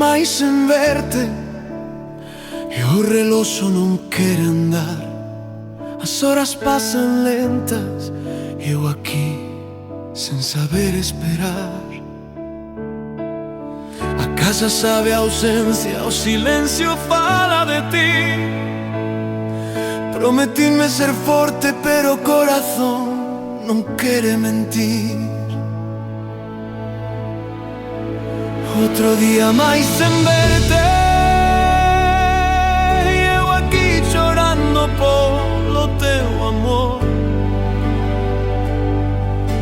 mais sen verte e o reloxo non quere andar. As horas pasan lentas e eu aquí sen saber esperar. A casa sabe a ausencia, o silencio fala de ti. Prometíme ser forte, pero o corazón non quere mentir. Outro día máis sen verte e eu aquí chorando polo teu amor.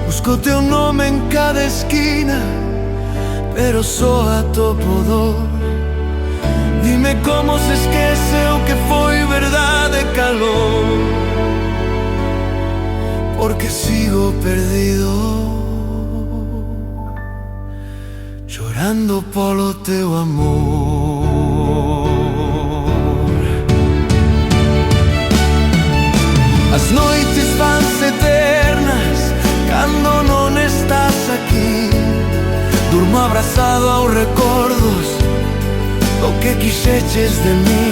Busco teu nome en cada esquina, pero só atopo dor. Dime como se esquece o que foi verdade e calor, porque sigo perdido, chorando polo teu amor. As noites vanse eternas cando non estás aquí. Durmo abrazado aos recordos do que quixeches de mí.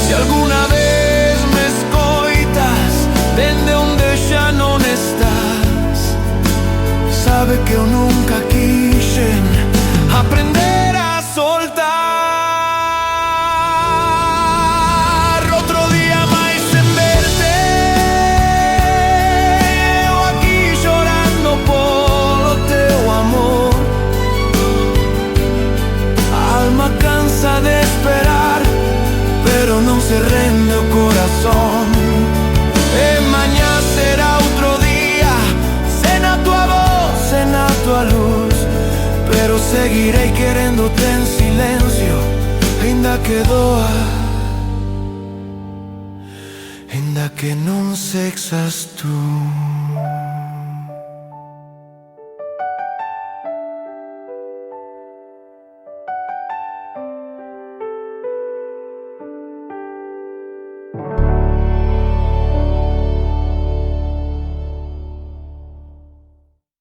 Se alguna vez me escoitas dende onde xa non estás, sabe que eu nunca quixen aprender a soltar. Outro día máis sen verte, eu aquí chorando polo teu amor. A alma cansa de esperar, pero non se rende o corazón. E mañá será outro día, sen a tua voz, sen a tua luz, pero seguirei queréndote en silencio, aínda que doa, aínda que non sexas tú.